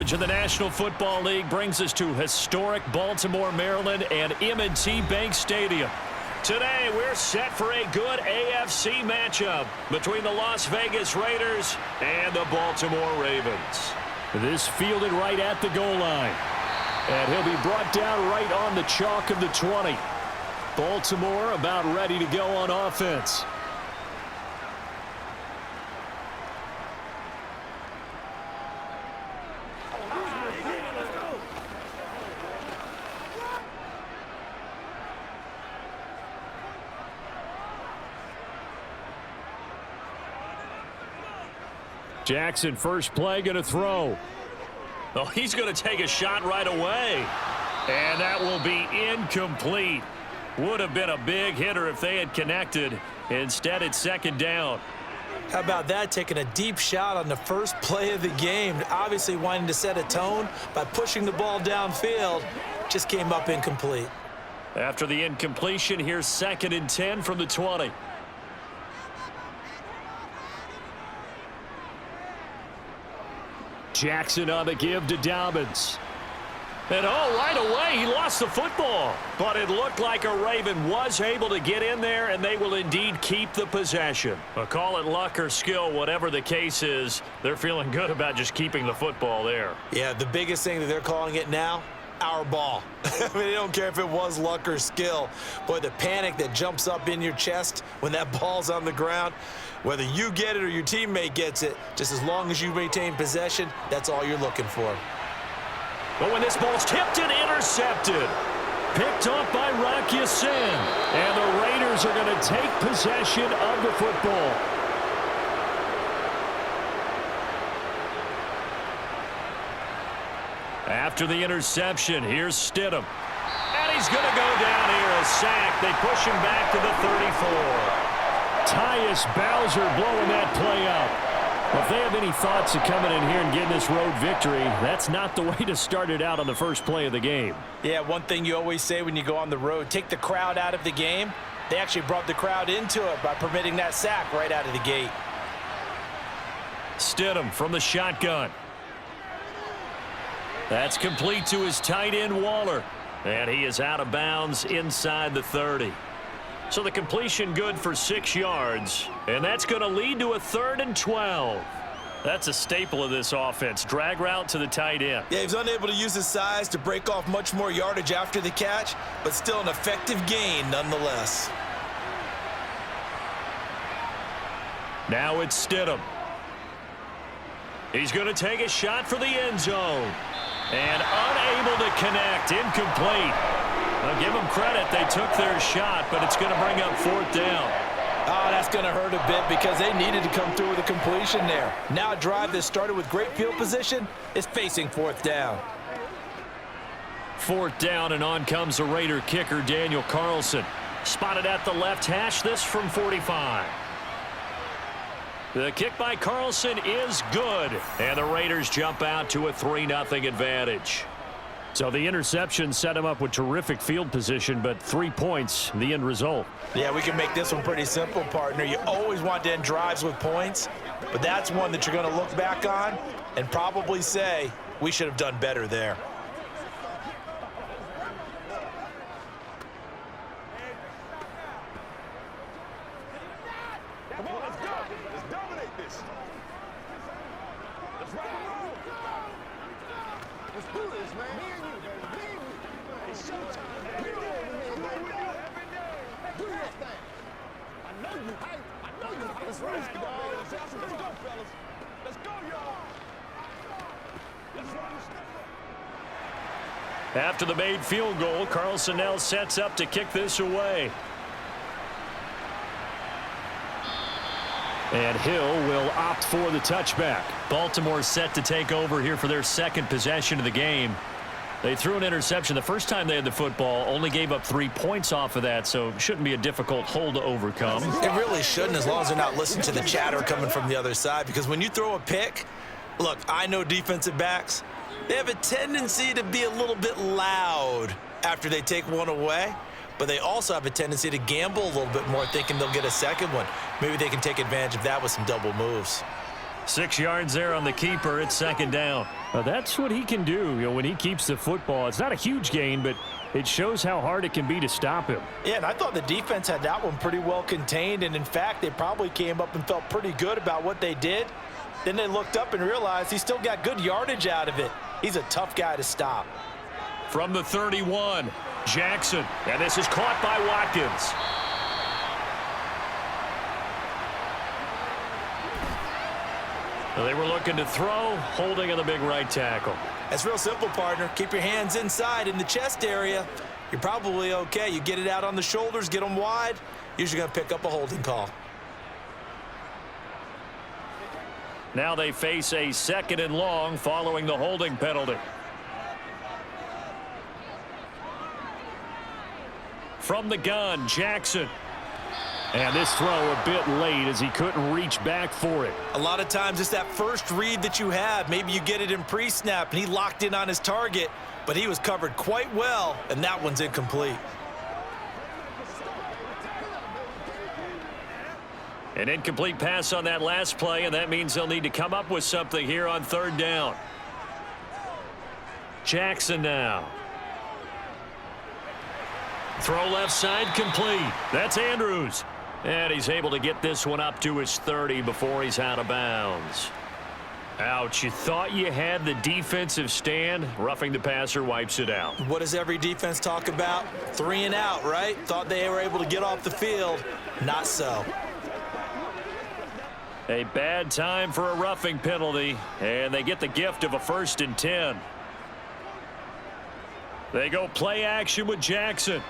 coverage of the National Football League brings us to historic Baltimore, Maryland and M&T Bank Stadium. Today, we're set for a good AFC matchup between the Las Vegas Raiders and the Baltimore Ravens. This fielded right at the goal line. And he'll be brought down right on the chalk of the 20. Baltimore about ready to go on offense. Jackson, first play, going to throw. Oh, he's going to take a shot right away. And that will be incomplete. Would have been a big hitter if they had connected. Instead, it's second down. How about that, taking a deep shot on the first play of the game, obviously wanting to set a tone by pushing the ball downfield. Just came up incomplete. After the incompletion, here's 2nd and 10 from the 20. Jackson on the give to Dobbins. And right away, he lost the football. But it looked like a Raven was able to get in there, and they will indeed keep the possession. Call it luck or skill, whatever the case is, they're feeling good about just keeping the football there. Yeah, the biggest thing that they're calling it now, our ball. I mean, they don't care if it was luck or skill. Boy, the panic that jumps up in your chest when that ball's on the ground, whether you get it or your teammate gets it, just as long as you maintain possession, that's all you're looking for. But when this ball's tipped and intercepted, picked off by Rock Ya-Sin, and the Raiders are going to take possession of the football. After the interception, here's Stidham. And he's going to go down here, a sack. They push him back to the 34. Tyus Bowser blowing that play up. Well, if they have any thoughts of coming in here and getting this road victory, that's not the way to start it out on the first play of the game. Yeah, one thing you always say when you go on the road, take the crowd out of the game. They actually brought the crowd into it by permitting that sack right out of the gate. Stidham from the shotgun. That's complete to his tight end, Waller. And he is out of bounds inside the 30. So the completion good for 6 yards. And that's going to lead to a 3rd and 12. That's a staple of this offense. Drag route to the tight end. Yeah, he was unable to use his size to break off much more yardage after the catch, but still an effective gain nonetheless. Now it's Stidham. He's going to take a shot for the end zone. And unable to connect. Incomplete. I'll give them credit. They took their shot, but it's going to bring up 4th down. Oh, that's going to hurt a bit because they needed to come through with a completion there. Now a drive that started with great field position is facing 4th down. 4th down, and on comes the Raider kicker, Daniel Carlson. Spotted at the left hash, this from 45. The kick by Carlson is good, and the Raiders jump out to a 3-0 advantage. So the interception set him up with terrific field position, but 3 points, the end result. Yeah, we can make this one pretty simple, partner. You always want to end drives with points, but that's one that you're going to look back on and probably say, we should have done better there. After the made field goal, Carlson now sets up to kick this away. And Hill will opt for the touchback. Baltimore set to take over here for their 2nd possession of the game. They threw an interception the first time they had the football, only gave up 3 points off of that, so it shouldn't be a difficult hole to overcome. It really shouldn't, as long as they're not listening to the chatter coming from the other side, because when you throw a pick, look, I know defensive backs, they have a tendency to be a little bit loud after they take one away, but they also have a tendency to gamble a little bit more, thinking they'll get a second one. Maybe they can take advantage of that with some double moves. 6 yards there on the keeper. It's second down. Well, that's what he can do, when he keeps the football. It's not a huge gain, but it shows how hard it can be to stop him. Yeah, and I thought the defense had that one pretty well contained, and in fact, they probably came up and felt pretty good about what they did. Then they looked up and realized he still got good yardage out of it. He's a tough guy to stop. From the 31, Jackson, and this is caught by Watkins. They were looking to throw, holding on the big right tackle. That's real simple, partner. Keep your hands inside in the chest area. You're probably okay. You get it out on the shoulders, get them wide. Usually going to pick up a holding call. Now they face a 2nd and long following the holding penalty. From the gun, Jackson. And this throw a bit late as he couldn't reach back for it. A lot of times it's that first read that you have. Maybe you get it in pre-snap and he locked in on his target, but he was covered quite well, and that one's incomplete. An incomplete pass on that last play, and that means they'll need to come up with something here on 3rd down. Jackson now. Throw left side complete. That's Andrews. And he's able to get this one up to his 30 before he's out of bounds. Ouch, you thought you had the defensive stand. Roughing the passer wipes it out. What does every defense talk about? 3 and out, right? Thought they were able to get off the field. Not so. A bad time for a roughing penalty, and they get the gift of a 1st and 10. They go play action with Jackson.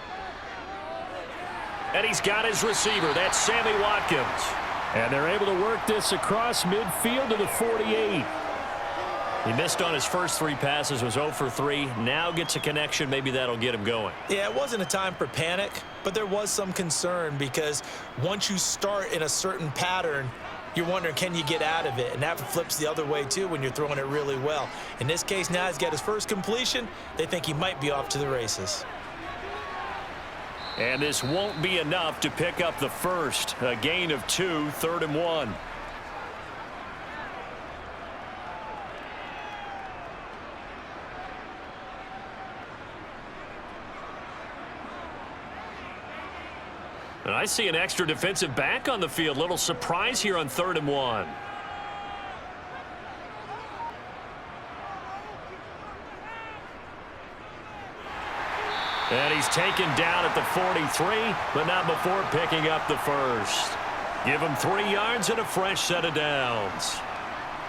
And he's got his receiver. That's Sammy Watkins. And they're able to work this across midfield to the 48. He missed on his first 3 passes, was 0 for 3. Now gets a connection. Maybe that'll get him going. Yeah, it wasn't a time for panic, but there was some concern because once you start in a certain pattern, you're wondering, can you get out of it? And that flips the other way, too, when you're throwing it really well. In this case, now he's got his first completion. They think he might be off to the races. And this won't be enough to pick up the first. A gain of 2, 3rd and 1. And I see an extra defensive back on the field. Little surprise here on 3rd and 1. And he's taken down at the 43, but not before picking up the first. Give him 3 yards and a fresh set of downs.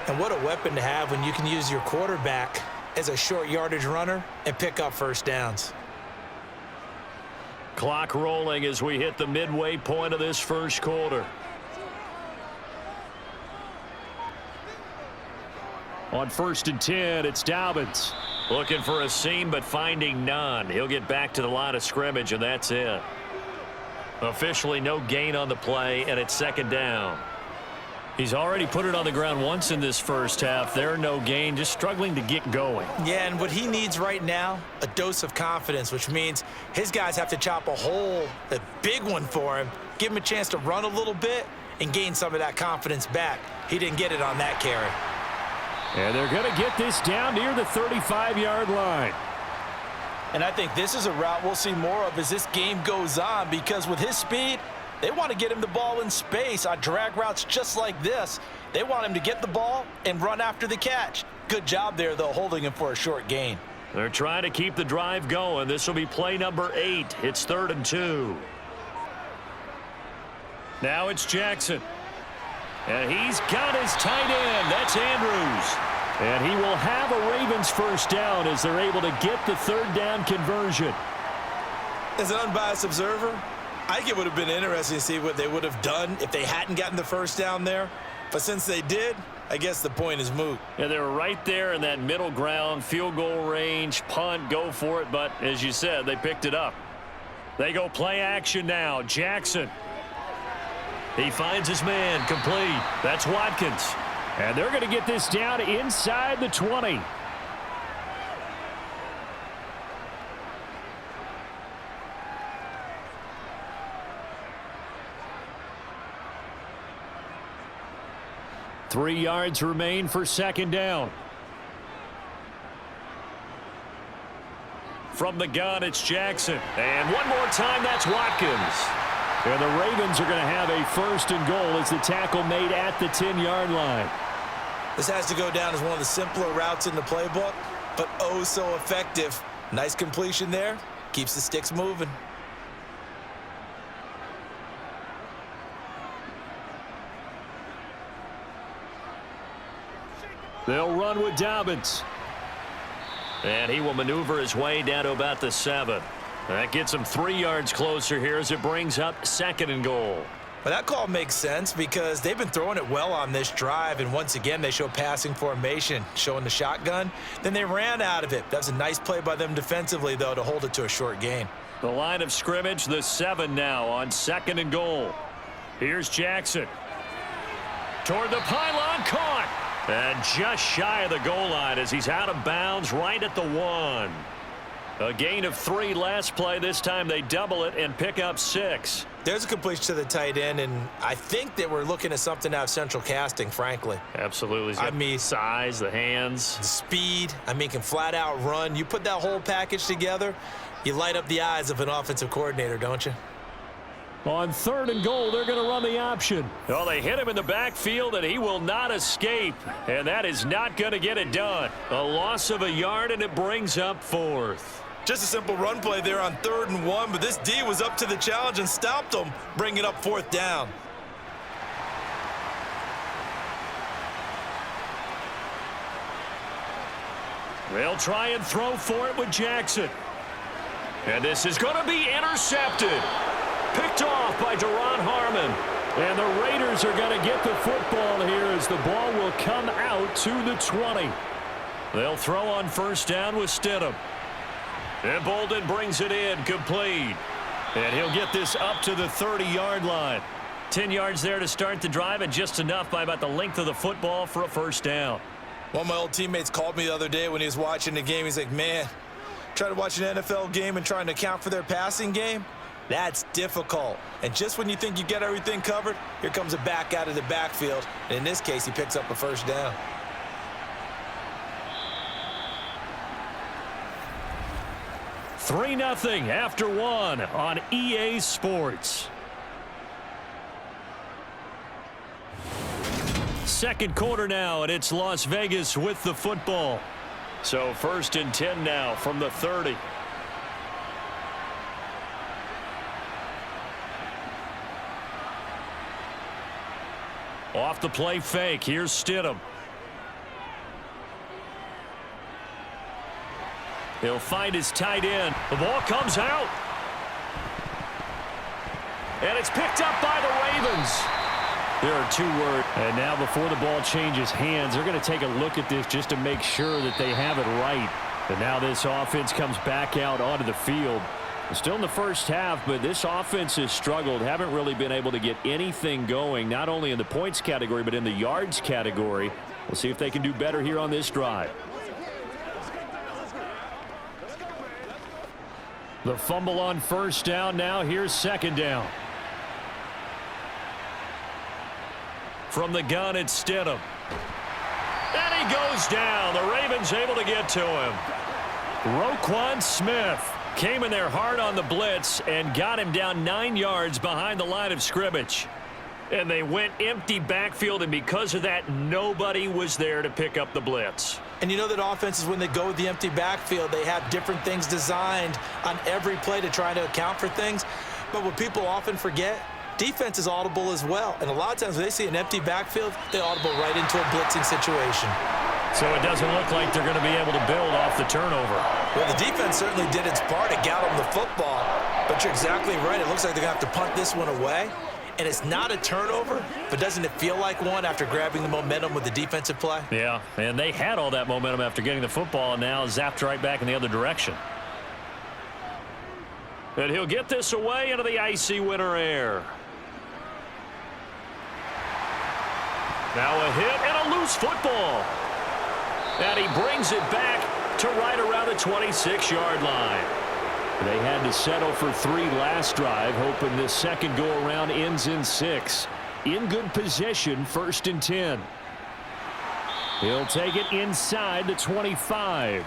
And what a weapon to have when you can use your quarterback as a short yardage runner and pick up 1st downs. Clock rolling as we hit the midway point of this 1st quarter. On 1st and 10, it's Dobbins. Looking for a seam, but finding none. He'll get back to the line of scrimmage, and that's it. Officially no gain on the play, and it's 2nd down. He's already put it on the ground once in this 1st half. There, no gain, just struggling to get going. Yeah, and what he needs right now, a dose of confidence, which means his guys have to chop a hole, a big one for him, give him a chance to run a little bit and gain some of that confidence back. He didn't get it on that carry. And they're going to get this down near the 35-yard line. And I think this is a route we'll see more of as this game goes on, because with his speed, they want to get him the ball in space on drag routes just like this. They want him to get the ball and run after the catch. Good job there, though, holding him for a short gain. They're trying to keep the drive going. This will be play number 8. It's 3rd and 2. Now it's Jackson. And he's got his tight end. That's Andrews. And he will have a Ravens 1st down as they're able to get the 3rd down conversion. As an unbiased observer, I think it would have been interesting to see what they would have done if they hadn't gotten the 1st down there. But since they did, I guess the point is moot. Yeah, they were right there in that middle ground, field goal range, punt, go for it. But as you said, they picked it up. They go play action now. Jackson. He finds his man, complete. That's Watkins. And they're going to get this down inside the 20. 3 yards remain for second down. From the gun, it's Jackson. And one more time, that's Watkins. And the Ravens are going to have a first and goal as the tackle made at the 10-yard line. This has to go down as one of the simpler routes in the playbook, but oh so effective. Nice completion there. Keeps the sticks moving. They'll run with Dobbins. And he will maneuver his way down to about the 7. That gets him 3 yards closer here as it brings up second and goal. Well, that call makes sense because they've been throwing it well on this drive, and once again they show passing formation, showing the shotgun. Then they ran out of it. That was a nice play by them defensively, though, to hold it to a short gain. The line of scrimmage, the 7 now on second and goal. Here's Jackson. Toward the pylon, caught. And just shy of the goal line as he's out of bounds right at the 1. A gain of 3 last play. This time they double it and pick up 6. There's a completion to the tight end, and I think that we're looking at something out of central casting, frankly. Absolutely. I mean, size, the hands. Speed, can flat out run. You put that whole package together, you light up the eyes of an offensive coordinator, don't you? On third and goal, they're going to run the option. Well, they hit him in the backfield, and he will not escape. And that is not going to get it done. A loss of a yard, and it brings up 4th. Just a simple run play there on 3rd and 1, but this D was up to the challenge and stopped them, bringing up 4th down. They'll try and throw for it with Jackson. And this is going to be intercepted. Picked off by Duron Harmon. And the Raiders are going to get the football here as the ball will come out to the 20. They'll throw on first down with Stidham. And Bolden brings it in, complete. And he'll get this up to the 30-yard line. 10 yards there to start the drive, and just enough by about the length of the football for a first down. One of my old teammates called me the other day when he was watching the game. He's like, man, trying to watch an NFL game and trying to account for their passing game? That's difficult. And just when you think you get everything covered, here comes a back out of the backfield. And in this case, he picks up a first down. Three 3-0 after 1 on EA Sports. Second quarter now, and it's Las Vegas with the football. So 1st and 10 now from the 30. Off the play fake. Here's Stidham. He'll find his tight end. The ball comes out. And it's picked up by the Ravens. There are 2 words. And now before the ball changes hands, they're going to take a look at this just to make sure that they have it right. And now this offense comes back out onto the field. Still in the first half, but this offense has struggled. Haven't really been able to get anything going, not only in the points category, but in the yards category. We'll see if they can do better here on this drive. The fumble on first down now. Here's second down. From the gun, it's Stidham. And he goes down. The Ravens able to get to him. Roquan Smith came in there hard on the blitz and got him down 9 yards behind the line of scrimmage. And they went empty backfield, and because of that, nobody was there to pick up the blitz. And you know that offenses, when they go with the empty backfield, they have different things designed on every play to try to account for things. But what people often forget, defense is audible as well. And a lot of times when they see an empty backfield, they audible right into a blitzing situation. So it doesn't look like they're going to be able to build off the turnover. Well, the defense certainly did its part. It got them the football. But you're exactly right. It looks like they're going to have to punt this one away. And it's not a turnover, but doesn't it feel like one after grabbing the momentum with the defensive play? Yeah, and they had all that momentum after getting the football, and now zapped right back in the other direction. And he'll get this away into the icy winter air. Now a hit and a loose football. And he brings it back to right around the 26-yard line. They had to settle for 3 last drive, hoping this second go-around ends in 6. In good position, 1st and 10. He'll take it inside the 25.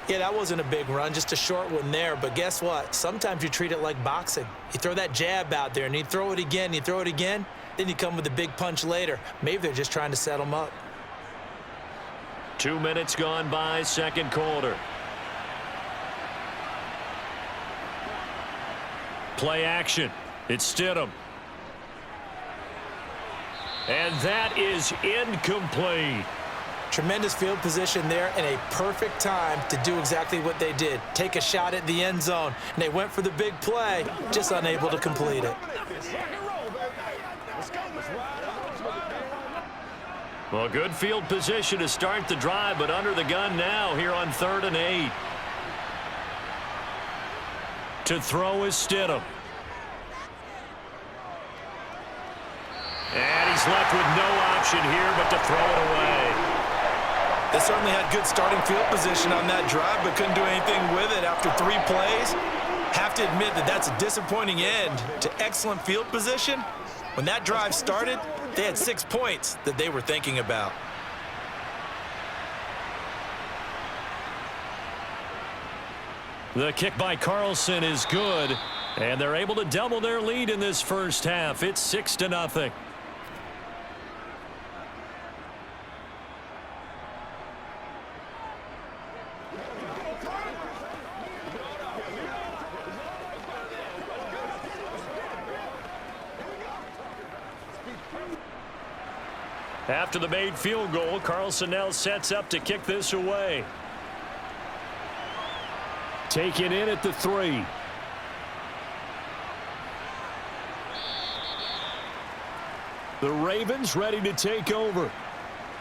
Yeah, that wasn't a big run, just a short one there. But guess what? Sometimes you treat it like boxing. You throw that jab out there, and you throw it again, you throw it again, then you come with a big punch later. Maybe they're just trying to set them up. 2 minutes gone by, second quarter. Play action. It's Stidham. And that is incomplete. Tremendous field position there and a perfect time to do exactly what they did. Take a shot at the end zone. And they went for the big play, just unable to complete it. Well, good field position to start the drive, but under the gun now here on 3rd and 8. To throw is Stidham. And he's left with no option here but to throw it away. They certainly had good starting field position on that drive, but couldn't do anything with it after 3 plays. Have to admit that that's a disappointing end to excellent field position. When that drive started, they had 6 points that they were thinking about. The kick by Carlson is good, and they're able to double their lead in this first half. It's 6-0. After the made field goal, Carlson now sets up to kick this away. Taken in at the 3. The Ravens ready to take over.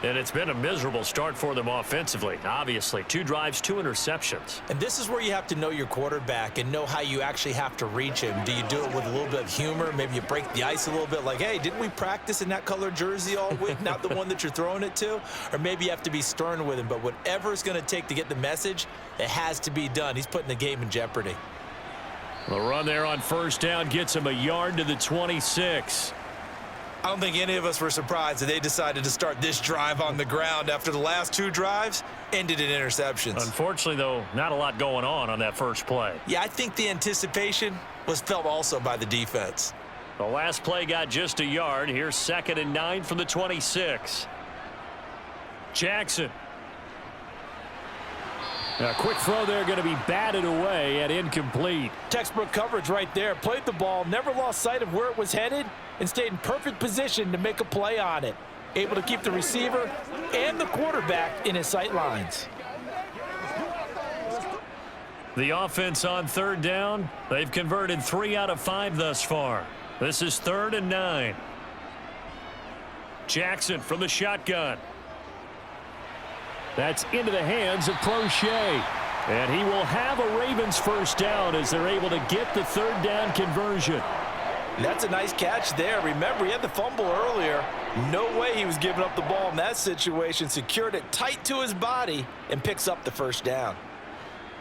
And it's been a miserable start for them offensively. Obviously, 2 drives, 2 interceptions. And this is where you have to know your quarterback and know how you actually have to reach him. Do you do it with a little bit of humor? Maybe you break the ice a little bit like, hey, didn't we practice in that color jersey all week? Not the one that you're throwing it to? Or maybe you have to be stern with him. But whatever it's going to take to get the message, it has to be done. He's putting the game in jeopardy. The run there on first down gets him a yard to the 26. I don't think any of us were surprised that they decided to start this drive on the ground after the last 2 drives ended in interceptions. Unfortunately, though, not a lot going on that first play. Yeah, I think the anticipation was felt also by the defense. The last play got just a yard. Here's 2nd and 9 from the 26. Jackson. A quick throw there going to be batted away and incomplete. Textbook coverage right there. Played the ball, never lost sight of where it was headed, and stayed in perfect position to make a play on it. Able to keep the receiver and the quarterback in his sight lines. The offense on 3rd down, they've converted 3 out of 5 thus far. This is 3rd and 9. Jackson from the shotgun. That's into the hands of Prochet. And he will have a Ravens first down as they're able to get the 3rd down conversion. That's a nice catch there. Remember, he had the fumble earlier. No way he was giving up the ball in that situation. Secured it tight to his body and picks up the first down.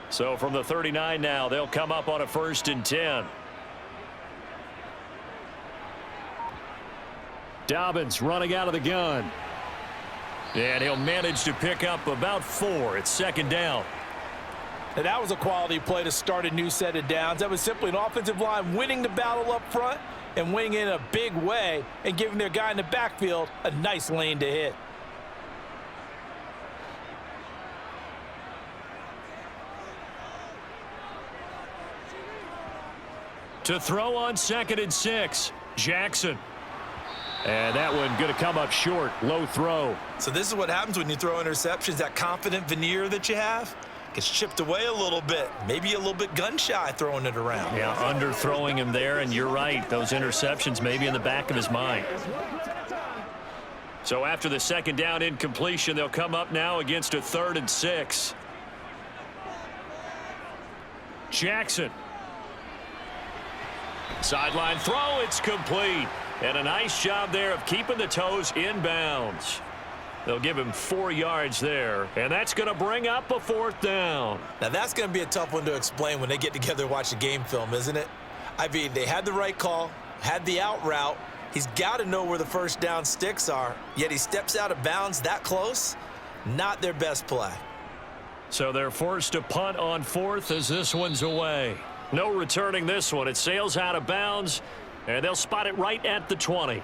So from the 39 now, they'll come up on a 1st and 10. Dobbins running out of the gun. And he'll manage to pick up about 4. It's 2nd down. And that was a quality play to start a new set of downs. That was simply an offensive line winning the battle up front and winning in a big way and giving their guy in the backfield a nice lane to hit. To throw on 2nd and 6, Jackson. And that one going to come up short. Low throw. So this is what happens when you throw interceptions. That confident veneer that you have gets chipped away a little bit. Maybe a little bit gun-shy throwing it around. Yeah, underthrowing him there, and you're right. Those interceptions may be in the back of his mind. So after the 2nd down incompletion, they'll come up now against a 3rd and 6. Jackson. Sideline throw, it's complete. And a nice job there of keeping the toes inbounds. They'll give him 4 yards there, and that's going to bring up a 4th down. Now, that's going to be a tough one to explain when they get together and watch the game film, isn't it? I mean, they had the right call, had the out route, He's got to know where the first down sticks are, yet he steps out of bounds that close. Not their best play. So they're forced to punt on fourth as this one's away. No returning this one. It sails out of bounds, and they'll spot it right at the 20.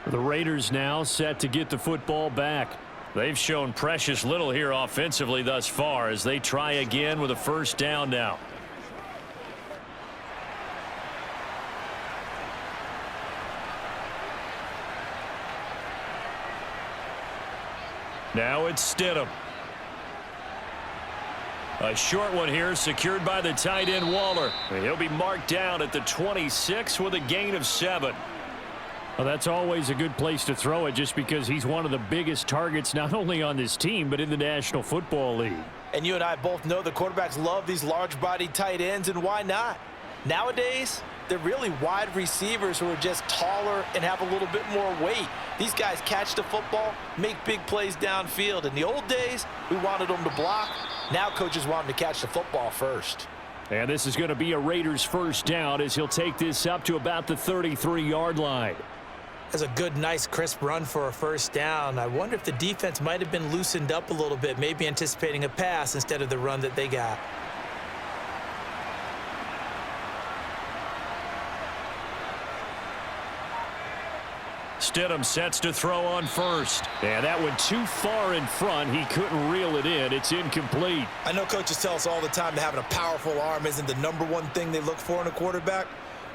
The Raiders now set to get the football back. They've shown precious little here offensively thus far as they try again with a first down now. Now it's Stidham. A short one here secured by the tight end Waller. He'll be marked down at the 26 with a gain of 7. Well, that's always a good place to throw it just because he's one of the biggest targets not only on this team but in the National Football League. And you and I both know the quarterbacks love these large-bodied tight ends, and why not? Nowadays, they're really wide receivers who are just taller and have a little bit more weight. These guys catch the football, make big plays downfield. In the old days, we wanted them to block. Now coaches want them to catch the football first. And this is going to be a Raiders first down as he'll take this up to about the 33-yard line. That's a good, nice, crisp run for a first down. I wonder if the defense might have been loosened up a little bit, maybe anticipating a pass instead of the run that they got. Stidham sets to throw on first. And that went too far in front. He couldn't reel it in. It's incomplete. I know coaches tell us all the time that having a powerful arm isn't the #1 thing they look for in a quarterback.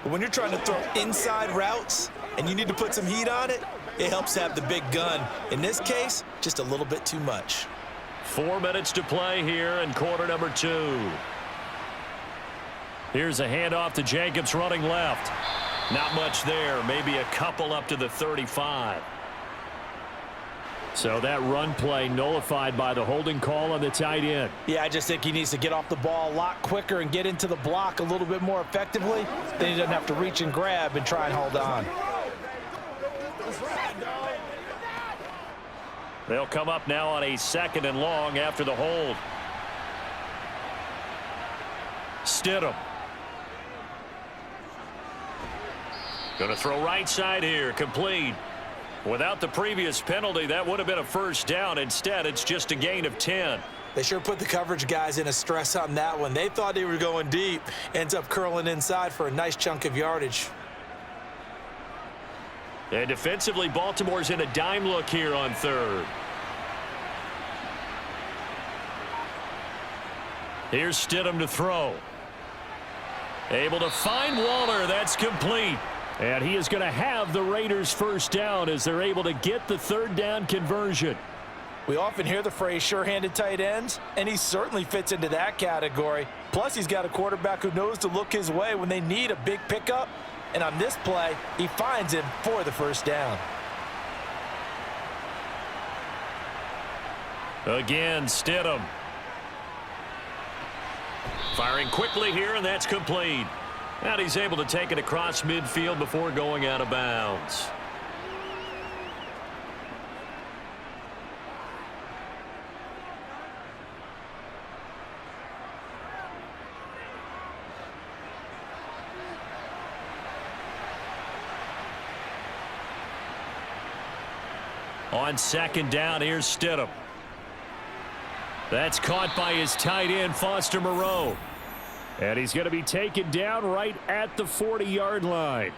But when you're trying to throw inside routes and you need to put some heat on it, it helps to have the big gun. In this case, just a little bit too much. 4 minutes to play here in quarter number 2. Here's a handoff to Jacobs running left. Not much there, maybe a couple up to the 35. So that run play nullified by the holding call on the tight end. Yeah, I just think he needs to get off the ball a lot quicker and get into the block a little bit more effectively. Then he doesn't have to reach and grab and try and hold on. They'll come up now on a 2nd and long after the hold. Stidham. Going to throw right side here, complete. Without the previous penalty, that would have been a first down. Instead, it's just a gain of 10. They sure put the coverage guys in a stress on that one. They thought they were going deep. Ends up curling inside for a nice chunk of yardage. And defensively, Baltimore's in a dime look here on 3rd. Here's Stidham to throw. Able to find Waller. That's complete. And he is going to have the Raiders first down as they're able to get the 3rd down conversion. We often hear the phrase sure-handed tight ends, and he certainly fits into that category. Plus, he's got a quarterback who knows to look his way when they need a big pickup. And on this play, he finds him for the first down. Again, Stidham. Firing quickly here, and that's complete. And he's able to take it across midfield before going out of bounds. On 2nd down, here's Stidham. That's caught by his tight end, Foster Moreau. And he's going to be taken down right at the 40-yard line.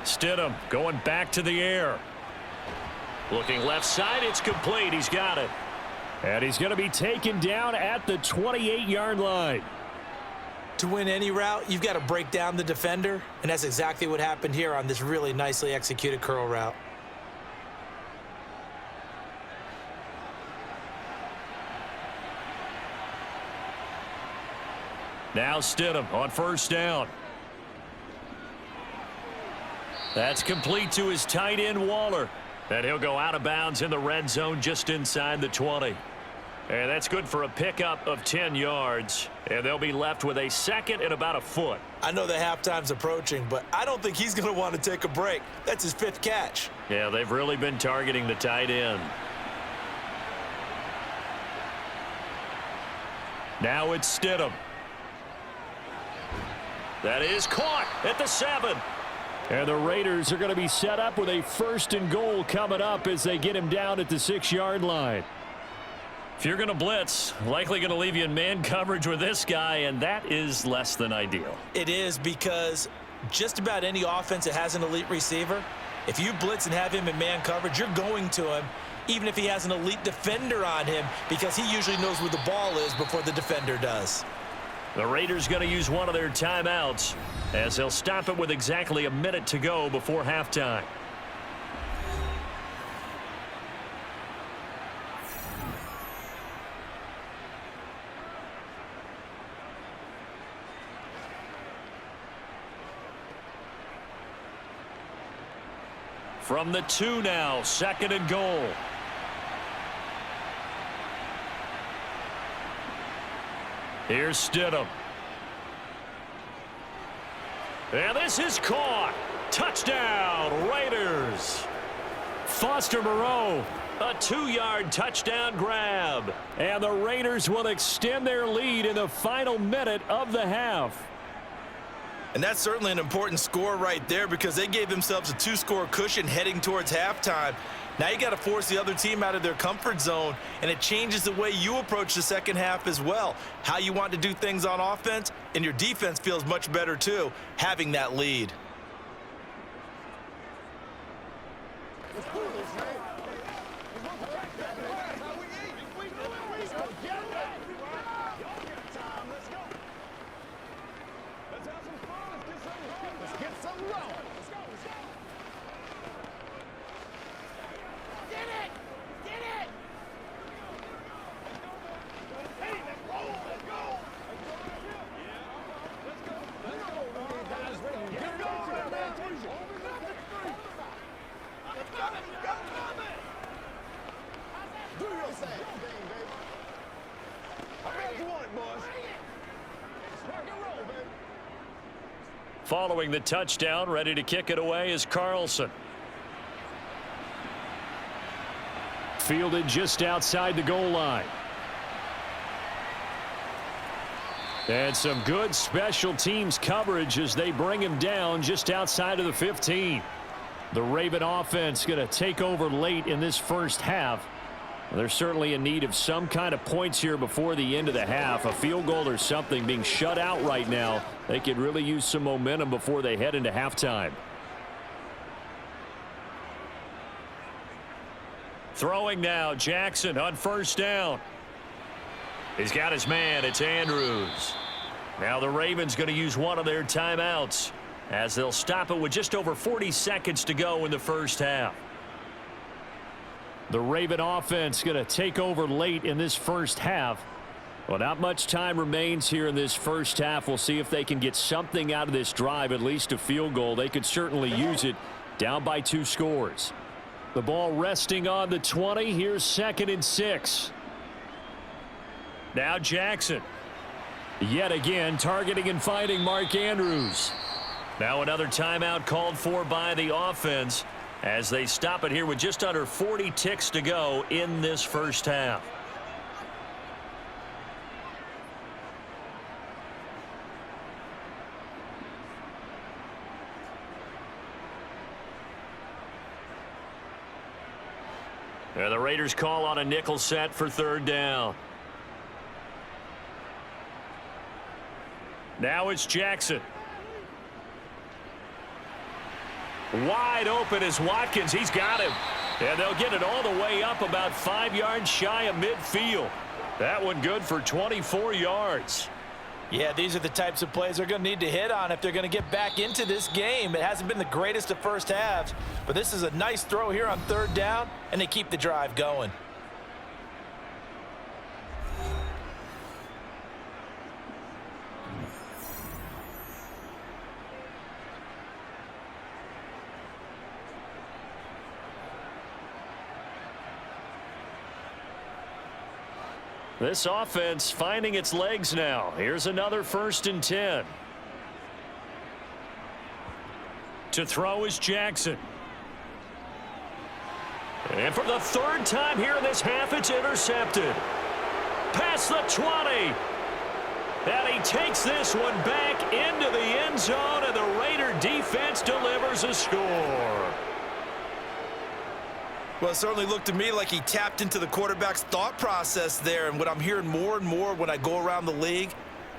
Stidham going back to the air. Looking left side, it's complete. He's got it. And he's going to be taken down at the 28-yard line. To win any route, you've got to break down the defender, and that's exactly what happened here on this really nicely executed curl route. Now Stidham on first down. That's complete to his tight end, Waller. And he'll go out of bounds in the red zone just inside the 20. And that's good for a pickup of 10 yards. And they'll be left with a second and about a foot. I know the halftime's approaching, but I don't think he's going to want to take a break. That's his 5th catch. Yeah, they've really been targeting the tight end. Now it's Stidham. That is caught at the 7. And the Raiders are going to be set up with a 1st and goal coming up as they get him down at the 6-yard line. If you're going to blitz, likely going to leave you in man coverage with this guy, and that is less than ideal. It is, because just about any offense that has an elite receiver, if you blitz and have him in man coverage, you're going to him, even if he has an elite defender on him, because he usually knows where the ball is before the defender does. The Raiders going to use one of their timeouts as they'll stop it with exactly a minute to go before halftime. From the 2 now, 2nd and goal. Here's Stidham. And this is caught. Touchdown, Raiders. Foster Moreau. A 2-yard touchdown grab. And the Raiders will extend their lead in the final minute of the half. And that's certainly an important score right there, because they gave themselves a 2-score cushion heading towards halftime. Now you got to force the other team out of their comfort zone, and it changes the way you approach the second half as well. How you want to do things on offense, and your defense feels much better too, having that lead. Following the touchdown, ready to kick it away is Carlson. Fielded just outside the goal line. And some good special teams coverage as they bring him down just outside of the 15. The Raven offense going to take over late in this first half. They're certainly in need of some kind of points here before the end of the half. A field goal or something, being shut out right now. They could really use some momentum before they head into halftime. Throwing now, Jackson on 1st down. He's got his man. It's Andrews. Now the Ravens going to use one of their timeouts as they'll stop it with just over 40 seconds to go in the first half. The Raven offense going to take over late in this first half. Well, not much time remains here in this first half. We'll see if they can get something out of this drive, at least a field goal. They could certainly use it, down by 2 scores. The ball resting on the 20. Here's 2nd and 6. Now Jackson. Yet again, targeting and finding Mark Andrews. Now another timeout called for by the offense as they stop it here with just under 40 ticks to go in this first half. And the Raiders call on a nickel set for 3rd down. Now it's Jackson. Wide open is Watkins. He's got him. And they'll get it all the way up about 5 yards shy of midfield. That one good for 24 yards. Yeah, these are the types of plays they're going to need to hit on if they're going to get back into this game. It hasn't been the greatest of first halves, but this is a nice throw here on 3rd down, and they keep the drive going. This offense finding its legs now. Here's another 1st and 10. To throw is Jackson. And for the 3rd time here in this half, it's intercepted. Past the 20. And he takes this one back into the end zone, and the Raider defense delivers a score. Well, it certainly looked to me like he tapped into the quarterback's thought process there. And what I'm hearing more and more when I go around the league,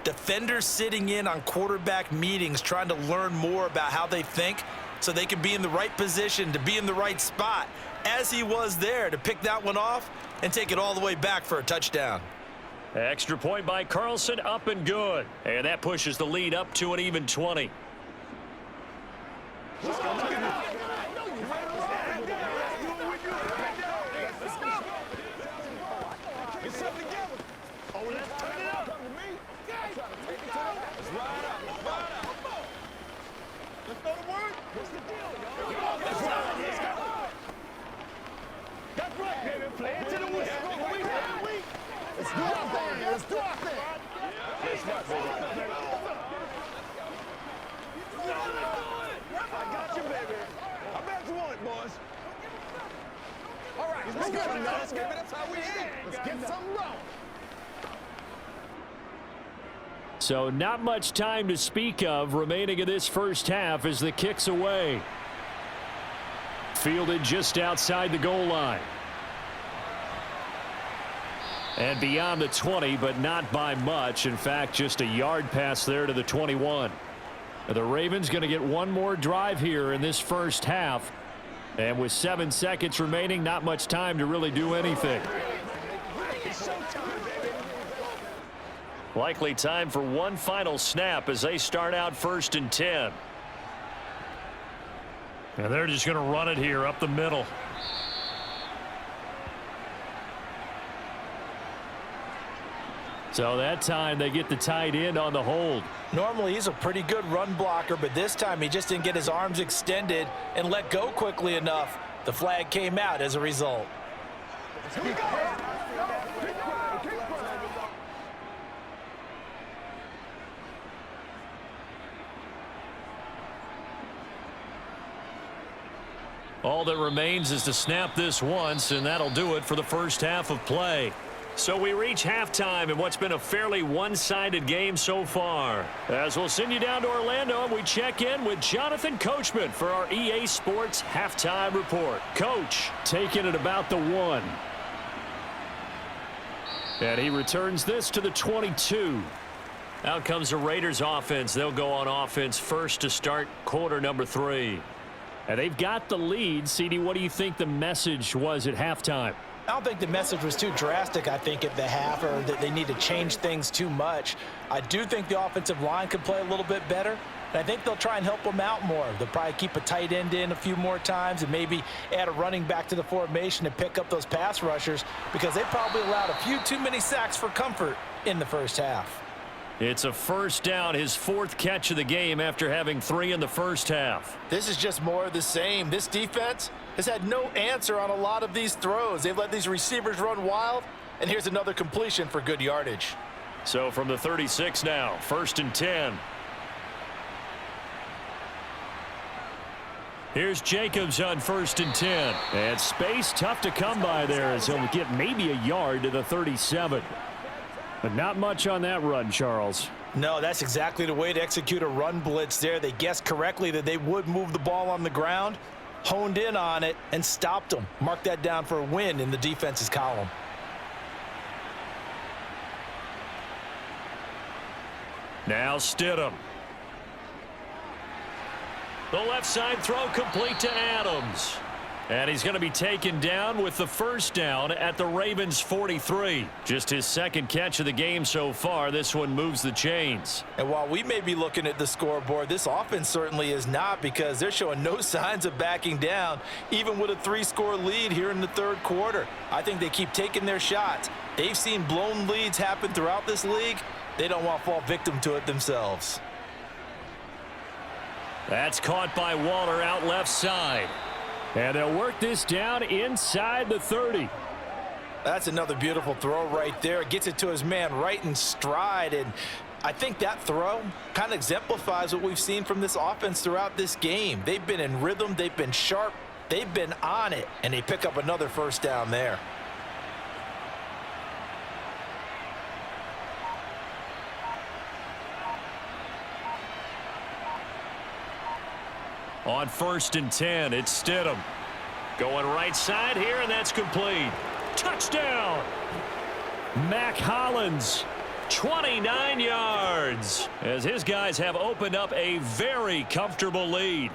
defenders sitting in on quarterback meetings trying to learn more about how they think so they can be in the right position, to be in the right spot, as he was there to pick that one off and take it all the way back for a touchdown. Extra point by Carlson, up and good. And that pushes the lead up to an even 20. So not much time to speak of remaining in this first half as the kick's away. Fielded just outside the goal line. And beyond the 20, but not by much. In fact, just a yard pass there to the 21. The Ravens going to get one more drive here in this first half. And with 7 seconds remaining, not much time to really do anything. Likely time for one final snap as they start out 1st and 10. And they're just going to run it here up the middle. So that time they get the tight end on the hold. Normally he's a pretty good run blocker, but this time he just didn't get his arms extended and let go quickly enough. The flag came out as a result. All that remains is to snap this once, and that'll do it for the first half of play. So we reach halftime in what's been a fairly one-sided game so far. As we'll send you down to Orlando, and we check in with Jonathan Coachman for our EA Sports Halftime Report. Coach, taking it about the 1. And he returns this to the 22. out comes the Raiders offense. They'll go on offense first to start quarter number 3. And they've got the lead. CD, what do you think the message was at halftime? I don't think the message was too drastic, I think, at the half, or that they need to change things too much. I do think the offensive line could play a little bit better, and I think they'll try and help them out more. They'll probably keep a tight end in a few more times and maybe add a running back to the formation to pick up those pass rushers, because they probably allowed a few too many sacks for comfort in the first half. It's a first down, his 4th catch of the game after having 3 in the first half. This is just more of the same. This defense has had no answer on a lot of these throws. They've let these receivers run wild, and here's another completion for good yardage. So from the 36 now, 1st and 10. Here's Jacobs on 1st and 10. And space tough to come by there as he'll get maybe a yard to the 37. But not much on that run, Charles. No, that's exactly the way to execute a run blitz there. They guessed correctly that they would move the ball on the ground, honed in on it, and stopped them. Mark that down for a win in the defense's column. Now Stidham. The left side throw complete to Adams. And he's going to be taken down with the first down at the Ravens 43. Just his 2nd catch of the game so far. This one moves the chains. And while we may be looking at the scoreboard, this offense certainly is not, because they're showing no signs of backing down, even with a 3-score lead here in the 3rd quarter. I think they keep taking their shots. They've seen blown leads happen throughout this league. They don't want to fall victim to it themselves. That's caught by Waller out left side. And they'll work this down inside the 30. That's another beautiful throw right there. Gets it to his man right in stride, and I think that throw kind of exemplifies what we've seen from this offense throughout this game. They've been in rhythm, they've been sharp, they've been on it, and they pick up another first down there. On 1st and 10, it's Stidham. Going right side here, and that's complete. Touchdown! Mac Hollins, 29 yards, as his guys have opened up a very comfortable lead.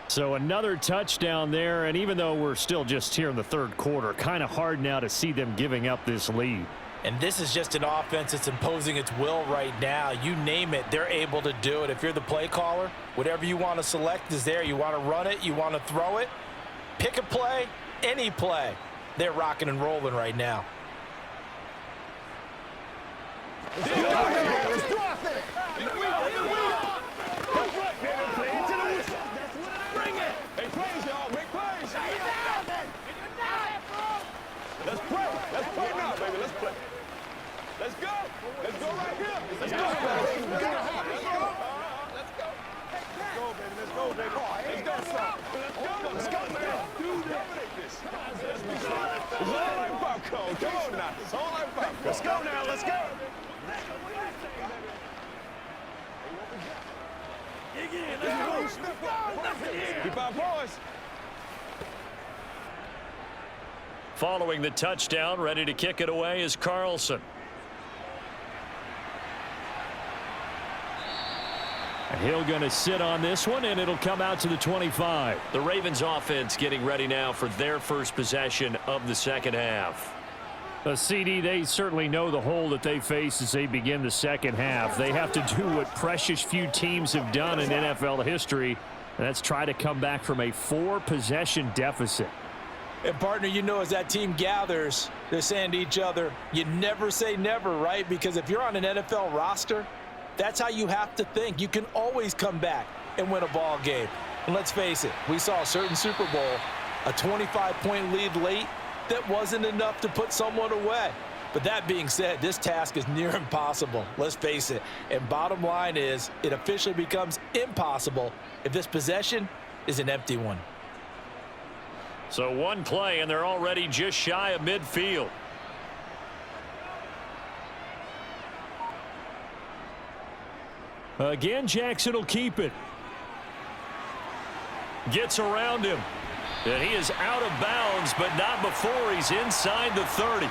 So another touchdown there, and even though we're still just here in the third quarter, kind of hard now to see them giving up this lead. And this is just an offense that's imposing its will right now. You name it, they're able to do it. If you're the play caller, whatever you want to select is there. You want to run it, you want to throw it, pick a play, any play. They're rocking and rolling right now. Let's go. Let's go right here. Let's go. Let's go. Let's go, baby. Let's go, baby. Let's go, son. Let's go, man. Dominate this. It's all like popcorn. Come on now. It's all like popcorn. Let's go now. Let's go. Let's go. Keep our boys. Following the touchdown, ready to kick it away is Carlson. He'll going to sit on this one, and it'll come out to the 25. The Ravens offense getting ready now for their first possession of the second half. CD, they certainly know the hole that they face as they begin the second half. They have to do what precious few teams have done in NFL history, and that's try to come back from a 4-possession deficit. And, partner, you know, as that team gathers, they're saying to each other, you never say never, right? Because if you're on an NFL roster, that's how you have to think. You can always come back and win a ball game. And let's face it, we saw a certain Super Bowl, a 25-point lead late that wasn't enough to put someone away. But that being said, this task is near impossible. Let's face it. And bottom line is, it officially becomes impossible if this possession is an empty one. So one play, and they're already just shy of midfield. Again, Jackson will keep it. Gets around him. And he is out of bounds, but not before he's inside the 30.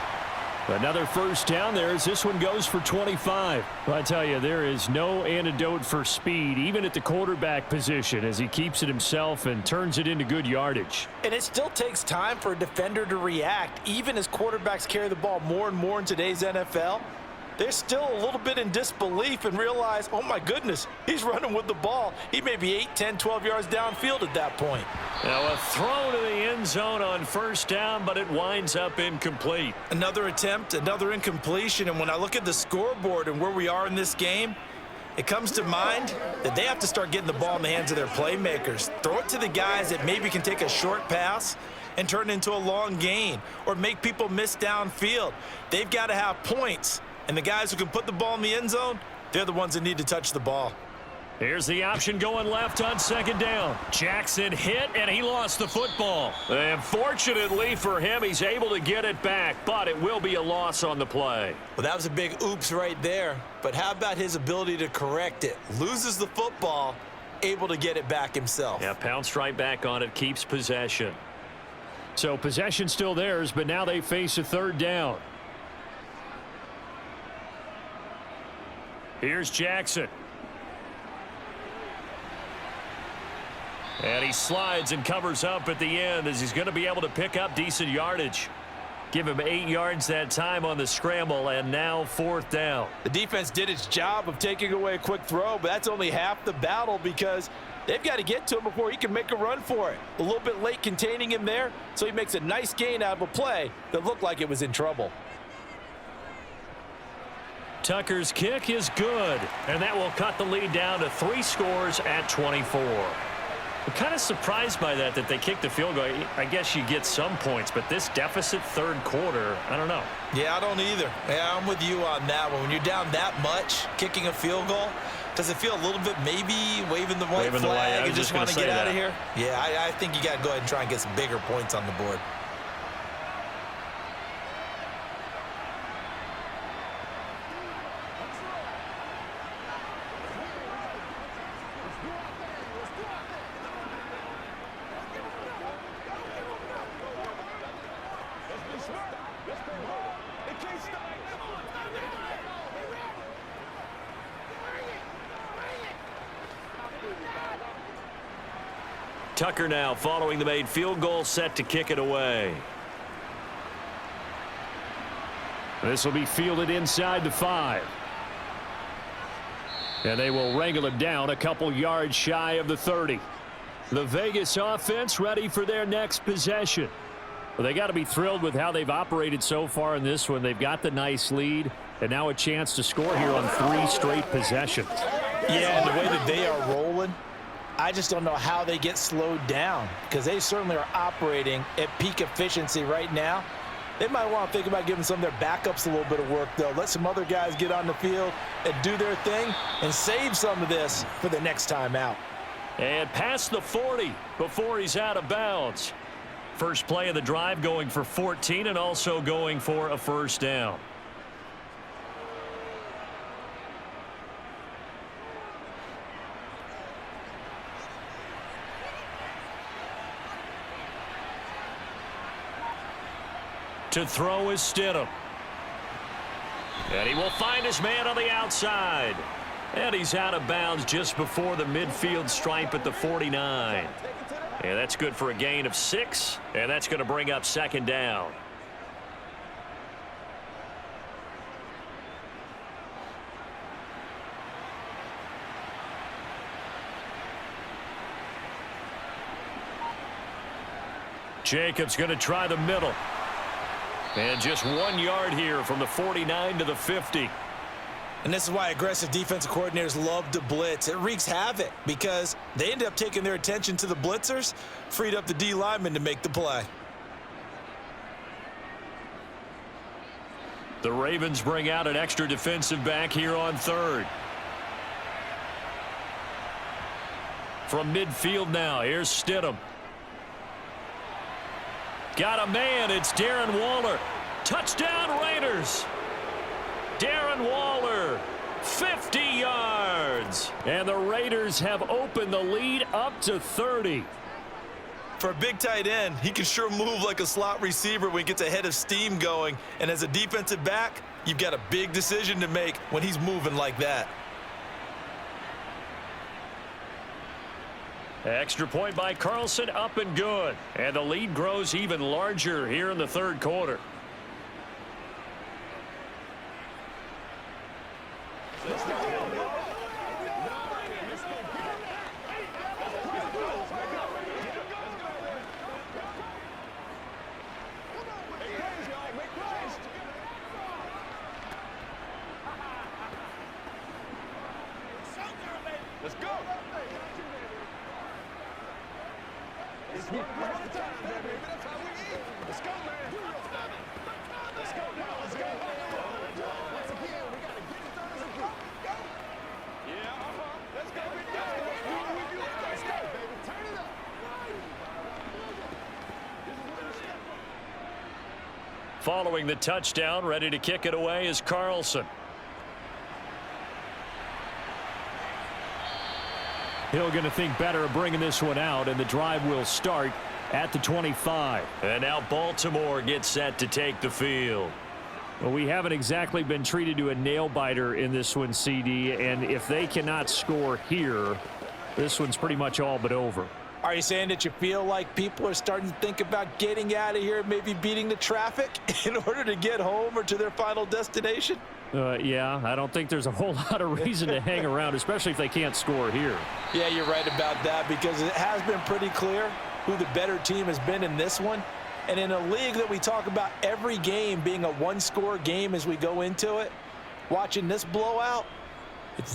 Another first down there as this one goes for 25. Well, I tell you, there is no antidote for speed, even at the quarterback position, as he keeps it himself and turns it into good yardage. And it still takes time for a defender to react, even as quarterbacks carry the ball more and more in today's NFL. They're still a little bit in disbelief and realize, oh my goodness, he's running with the ball. He may be 8, 10, 12 yards downfield at that point. Now a throw to the end zone on first down, but it winds up incomplete. Another attempt, another incompletion, and when I look at the scoreboard and where we are in this game, it comes to mind that they have to start getting the ball in the hands of their playmakers. Throw it to the guys that maybe can take a short pass and turn it into a long gain or make people miss downfield. They've got to have points. And the guys who can put the ball in the end zone, they're the ones that need to touch the ball. Here's the option going left on second down. Jackson hit, and he lost the football. And fortunately for him, he's able to get it back, but it will be a loss on the play. Well, that was a big oops right there. But how about his ability to correct it? Loses the football, able to get it back himself. Yeah, pounced right back on it, keeps possession. So possession still theirs, but now they face a third down. Here's Jackson. And he slides and covers up at the end as he's going to be able to pick up decent yardage. Give him 8 yards that time on the scramble, and now fourth down. The defense did its job of taking away a quick throw, but that's only half the battle because they've got to get to him before he can make a run for it. A little bit late containing him there, so he makes a nice gain out of a play that looked like it was in trouble. Tucker's kick is good, and that will cut the lead down to 3 scores at 24. I'm kind of surprised by that they kicked the field goal. I guess you get some points, but this deficit third quarter, I don't know. Yeah, I don't either. Yeah, I'm with you on that one. When you're down that much, kicking a field goal, does it feel a little bit maybe waving the white flag and just want to get out of here? Yeah, I think you got to go ahead and try and get some bigger points on the board. Tucker now following the made field goal, set to kick it away. This will be fielded inside the 5. And they will wrangle him down a couple yards shy of the 30. The Vegas offense ready for their next possession. Well, they got to be thrilled with how they've operated so far in this one. They've got the nice lead, and now a chance to score here on 3 straight possessions. Yeah, and the way that they are rolling, I just don't know how they get slowed down, because they certainly are operating at peak efficiency right now. They might want to think about giving some of their backups a little bit of work, though. Let some other guys get on the field and do their thing and save some of this for the next time out. And past the 40 before he's out of bounds. First play of the drive, going for 14 and also going for a first down. To throw is Stidham. And he will find his man on the outside. And he's out of bounds just before the midfield stripe at the 49. And that's good for a gain of 6. And that's going to bring up second down. Jacobs going to try the middle. And just 1 yard here from the 49 to the 50. And this is why aggressive defensive coordinators love to blitz. It wreaks havoc because they end up taking their attention to the blitzers, freed up the D lineman to make the play. The Ravens bring out an extra defensive back here on third. From midfield now, here's Stidham. Got a man, it's Darren Waller. Touchdown Raiders. Darren Waller, 50 yards. And the Raiders have opened the lead up to 30. For a big tight end, he can sure move like a slot receiver when he gets a head of steam going. And as a defensive back, you've got a big decision to make when he's moving like that. Extra point by Carlson, up and good. And the lead grows even larger here in the third quarter. Let's go. Let's go, man. Let's go now. Let's go. Once again, we got to get it done as a group. Go. Yeah, Let's go. Let's go, baby. Turn it up. Following the touchdown, ready to kick it away is Carlson. Hill going to think better of bringing this one out, and the drive will start at the 25. And now Baltimore gets set to take the field. Well, we haven't exactly been treated to a nail-biter in this one, CD, and if they cannot score here, this one's pretty much all but over. Are you saying that you feel like people are starting to think about getting out of here, maybe beating the traffic in order to get home or to their final destination? Yeah, I don't think there's a whole lot of reason to hang around, especially if they can't score here. Yeah, you're right about that, because it has been pretty clear who the better team has been in this one. And in a league that we talk about every game being a one-score game as we go into it, watching this blowout,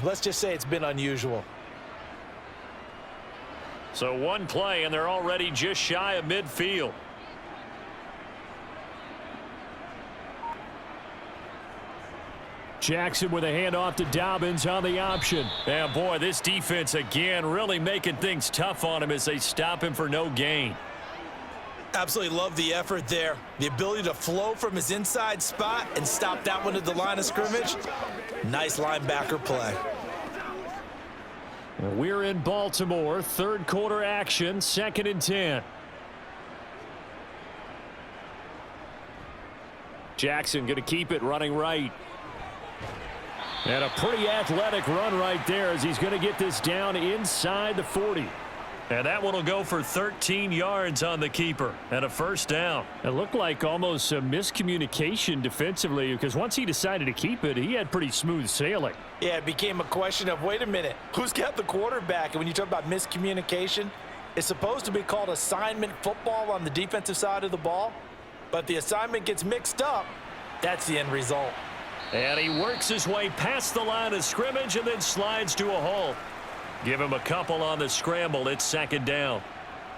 let's just say it's been unusual. So one play, and they're already just shy of midfield. Jackson with a handoff to Dobbins on the option. And boy, this defense again really making things tough on him as they stop him for no gain. Absolutely love the effort there. The ability to flow from his inside spot and stop that one at the line of scrimmage. Nice linebacker play. We're in Baltimore. Third quarter action. 2nd and 10. Jackson going to keep it running right. And a pretty athletic run right there as he's going to get this down inside the 40. And that one will go for 13 yards on the keeper and a first down. It looked like almost a miscommunication defensively because once he decided to keep it, he had pretty smooth sailing. Yeah, it became a question of, wait a minute, who's got the quarterback? And when you talk about miscommunication, it's supposed to be called assignment football on the defensive side of the ball. But the assignment gets mixed up. That's the end result. And he works his way past the line of scrimmage and then slides to a halt. Give him a couple on the scramble. It's 2nd down.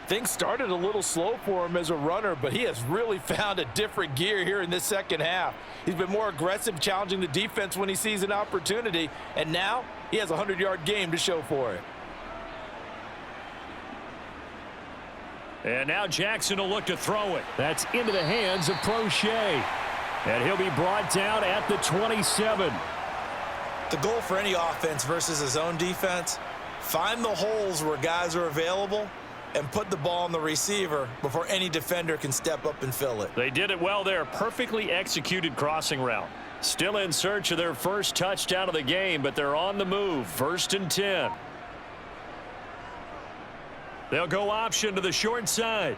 Things started a little slow for him as a runner, but he has really found a different gear here in this second half. He's been more aggressive, challenging the defense when he sees an opportunity, and now he has a 100-yard game to show for it. And now Jackson will look to throw it. That's into the hands of Prochet. And he'll be brought down at the 27. The goal for any offense versus his own defense, find the holes where guys are available and put the ball on the receiver before any defender can step up and fill it. They did it well there. Perfectly executed crossing route. Still in search of their first touchdown of the game, but they're on the move. 1st and 10. They'll go option to the short side.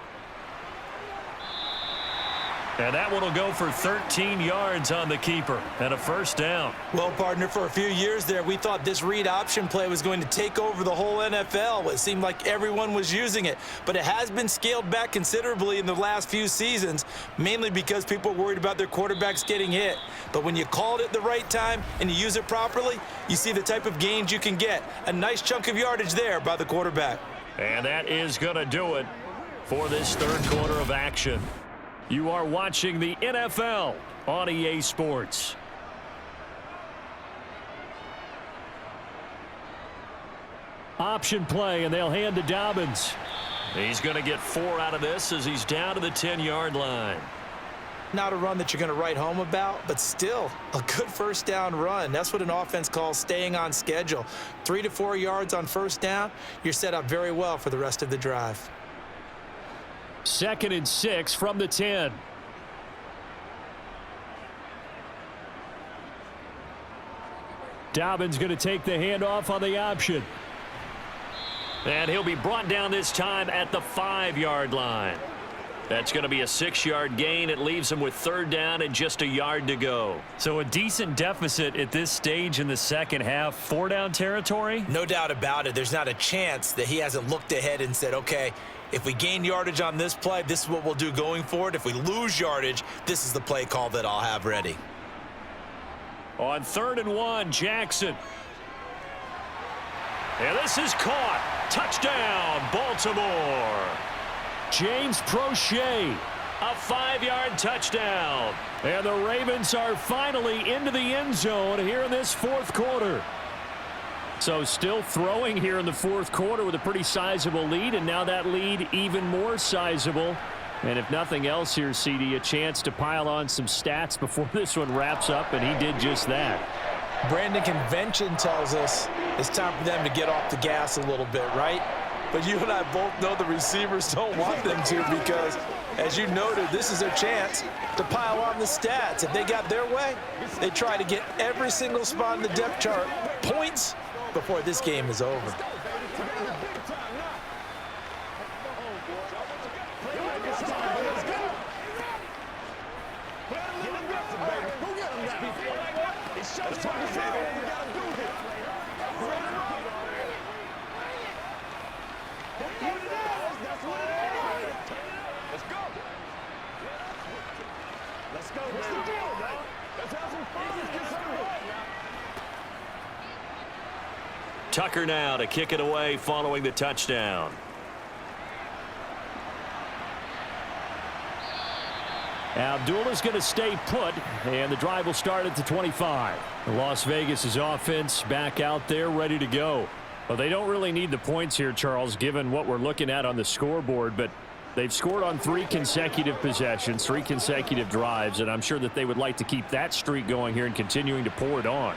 And that one will go for 13 yards on the keeper and a first down. Well, partner, for a few years there, we thought this read option play was going to take over the whole NFL. It seemed like everyone was using it, but it has been scaled back considerably in the last few seasons, mainly because people are worried about their quarterbacks getting hit. But when you call it at the right time and you use it properly, you see the type of gains you can get. A nice chunk of yardage there by the quarterback. And that is going to do it for this third quarter of action. You are watching the NFL on EA Sports. Option play, and they'll hand to Dobbins. He's going to get 4 out of this as he's down to the 10-yard line. Not a run that you're going to write home about, but still a good first down run. That's what an offense calls staying on schedule. 3 to 4 yards on first down, you're set up very well for the rest of the drive. 2nd and 6 from the 10. Dobbins going to take the handoff on the option. And he'll be brought down this time at the 5-yard line. That's going to be a 6-yard gain. It leaves him with 3rd down and just a yard to go. So a decent deficit at this stage in the second half. 4-down territory? No doubt about it. There's not a chance that he hasn't looked ahead and said, okay, if we gain yardage on this play, this is what we'll do going forward. If we lose yardage, this is the play call that I'll have ready. On 3rd and 1, Jackson. And this is caught. Touchdown, Baltimore. James Prochet. A 5-yard touchdown. And the Ravens are finally into the end zone here in this fourth quarter. So still throwing here in the fourth quarter with a pretty sizable lead, and now that lead even more sizable. And if nothing else here, CD, a chance to pile on some stats before this one wraps up, and he did just that. Brandon, convention tells us it's time for them to get off the gas a little bit, right? But you and I both know the receivers don't want them to because, as you noted, this is their chance to pile on the stats. If they got their way, they try to get every single spot in the depth chart points before this game is over. Tucker now to kick it away following the touchdown. Abdullah's going to stay put, and the drive will start at the 25. Las Vegas' offense back out there ready to go. Well, they don't really need the points here, Charles, given what we're looking at on the scoreboard, but they've scored on 3 consecutive possessions, 3 consecutive drives, and I'm sure that they would like to keep that streak going here and continuing to pour it on.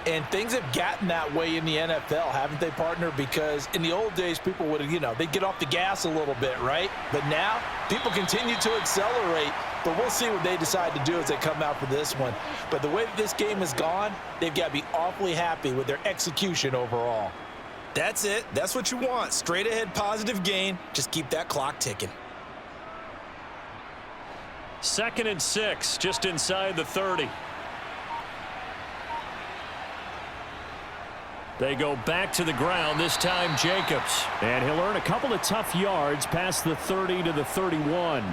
And things have gotten that way in the NFL, haven't they, partner? Because in the old days, people would, they'd get off the gas a little bit, right? But now, people continue to accelerate. But we'll see what they decide to do as they come out for this one. But the way that this game has gone, they've got to be awfully happy with their execution overall. That's it. That's what you want. Straight ahead positive gain. Just keep that clock ticking. 2nd and 6, just inside the 30. They go back to the ground, this time Jacobs. And he'll earn a couple of tough yards past the 30 to the 31.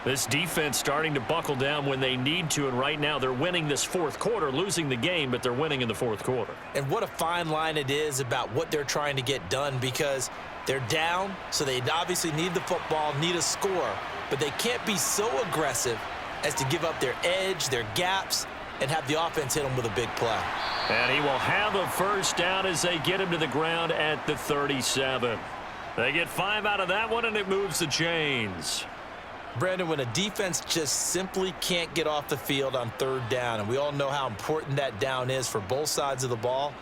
This defense starting to buckle down when they need to, and right now they're winning this 4th quarter, losing the game, but they're winning in the 4th quarter. And what a fine line it is about what they're trying to get done, because they're down, so they obviously need the football, need a score, but they can't be so aggressive as to give up their edge, their gaps, and have the offense hit them with a big play. And he will have a first down as they get him to the ground at the 37. They get 5 out of that one, and it moves the chains. Brandon, when a defense just simply can't get off the field on 3rd down, and we all know how important that down is for both sides of the ball,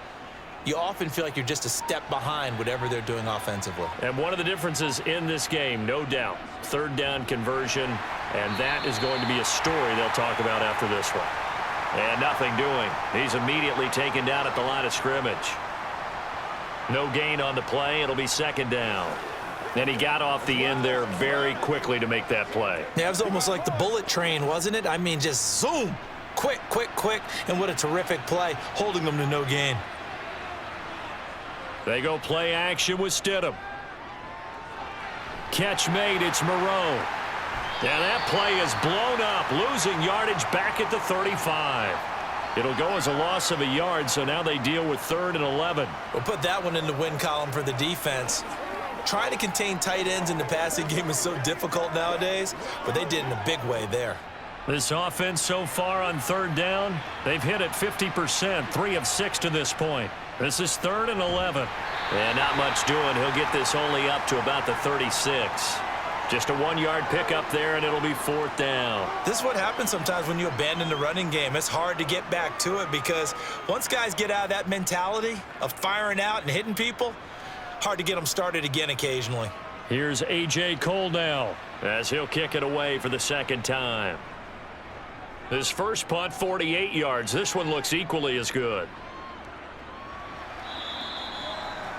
you often feel like you're just a step behind whatever they're doing offensively. And one of the differences in this game, no doubt, 3rd down conversion, and that is going to be a story they'll talk about after this one. And nothing doing. He's immediately taken down at the line of scrimmage. No gain on the play. It'll be 2nd down. And he got off the end there very quickly to make that play. Yeah, it was almost like the bullet train, wasn't it? I mean, just zoom. Quick, quick, quick. And what a terrific play, holding them to no gain. They go play action with Stidham. Catch made. It's Moreau. And that play is blown up, losing yardage back at the 35. It'll go as a loss of a yard, so now they deal with 3rd and 11. We'll put that one in the win column for the defense. Trying to contain tight ends in the passing game is so difficult nowadays, but they did in a big way there. This offense so far on 3rd down, they've hit it 50%, 3 of 6 to this point. This is 3rd and 11. And not much doing. He'll get this only up to about the 36. Just a 1-yard pickup there, and it'll be 4th down. This is what happens sometimes when you abandon the running game. It's hard to get back to it because once guys get out of that mentality of firing out and hitting people, hard to get them started again occasionally. Here's A.J. Cole now as he'll kick it away for the 2nd time. His first punt, 48 yards. This one looks equally as good.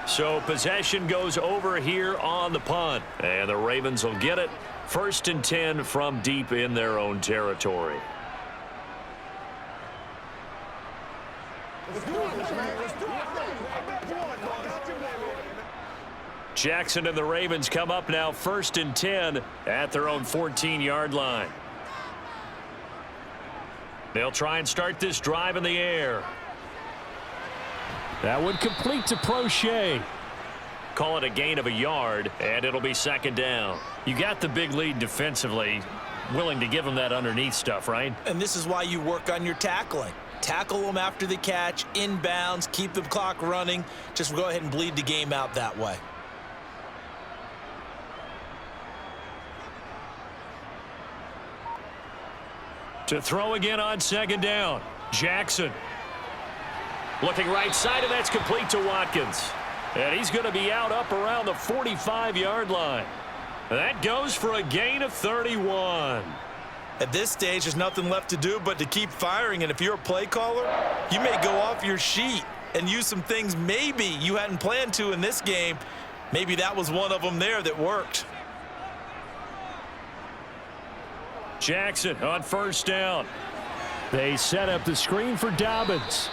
So possession goes over here on the punt. And the Ravens will get it. 1st and 10 from deep in their own territory. Jackson and the Ravens come up now 1st and 10 at their own 14-yard line. They'll try and start this drive in the air. That would complete to Prochet. Call it a gain of a yard, and it'll be 2nd down. You got the big lead defensively, willing to give them that underneath stuff, right? And this is why you work on your tackling. Tackle them after the catch, inbounds, keep the clock running. Just go ahead and bleed the game out that way. To throw again on 2nd down. Jackson. Looking right side, and that's complete to Watkins. And he's going to be out up around the 45-yard line. That goes for a gain of 31. At this stage, there's nothing left to do but to keep firing. And if you're a play caller, you may go off your sheet and use some things maybe you hadn't planned to in this game. Maybe that was one of them there that worked. Jackson on 1st down. They set up the screen for Dobbins.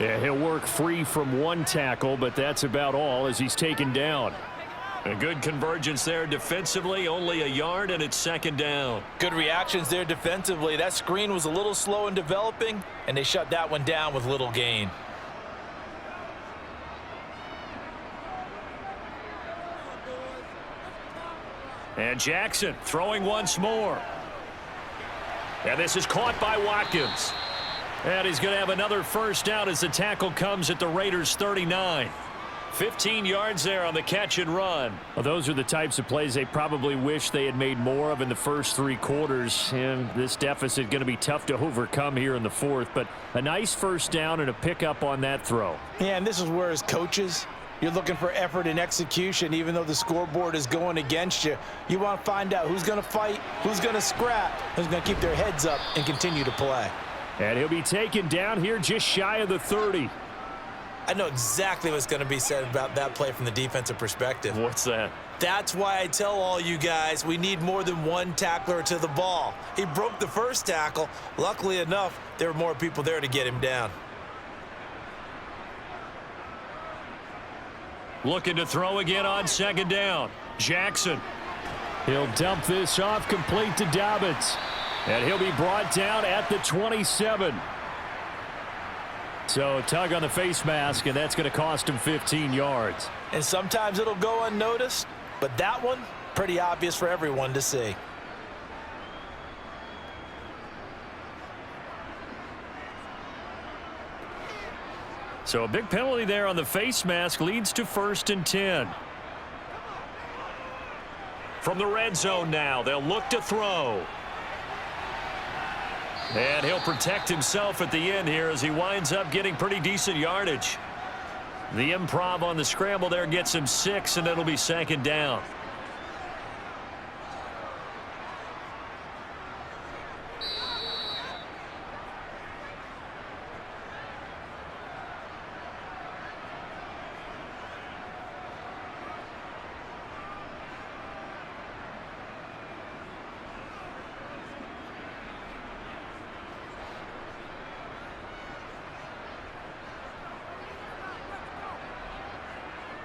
Yeah, he'll work free from 1 tackle, but that's about all as he's taken down. A good convergence there defensively, only a yard, and it's 2nd down. Good reactions there defensively. That screen was a little slow in developing, and they shut that one down with little gain. And Jackson throwing once more. And this is caught by Watkins. And he's going to have another first down as the tackle comes at the Raiders' 39. 15 yards there on the catch and run. Well, those are the types of plays they probably wish they had made more of in the first 3 quarters. And this deficit going to be tough to overcome here in the fourth. But a nice first down and a pickup on that throw. Yeah, and this is where, as coaches, you're looking for effort and execution. Even though the scoreboard is going against you, you want to find out who's going to fight, who's going to scrap, who's going to keep their heads up and continue to play. And he'll be taken down here just shy of the 30. I know exactly what's going to be said about that play from the defensive perspective. What's that? That's why I tell all you guys we need more than one tackler to the ball. He broke the first tackle. Luckily enough, there were more people there to get him down. Looking to throw again on second down. Jackson. He'll dump this off complete to Dobbins. And he'll be brought down at the 27. So a tug on the face mask, and that's going to cost him 15 yards. And sometimes it'll go unnoticed, but that one, pretty obvious for everyone to see. So a big penalty there on the face mask leads to 1st and 10. From the red zone now, they'll look to throw. And he'll protect himself at the end here as he winds up getting pretty decent yardage. The improv on the scramble there gets him 6, and it'll be 2nd down.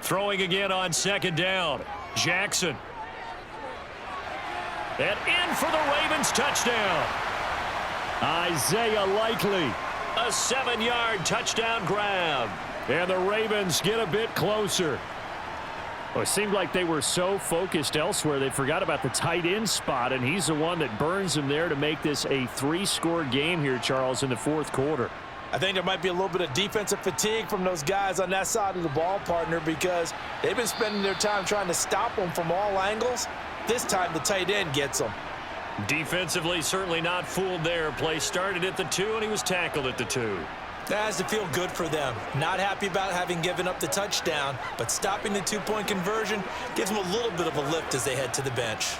Throwing again on 2nd down. Jackson. And in for the Ravens touchdown. Isaiah Likely. A 7-yard touchdown grab. And the Ravens get a bit closer. Well, it seemed like they were so focused elsewhere they forgot about the tight end spot, and he's the one that burns them there to make this a 3-score game here, Charles, in the 4th quarter. I think there might be a little bit of defensive fatigue from those guys on that side of the ball, partner, because they've been spending their time trying to stop them from all angles. This time the tight end gets them. Defensively, certainly not fooled there. Play started at the 2, and he was tackled at the 2. That has to feel good for them. Not happy about having given up the touchdown, but stopping the 2-point conversion gives them a little bit of a lift as they head to the bench.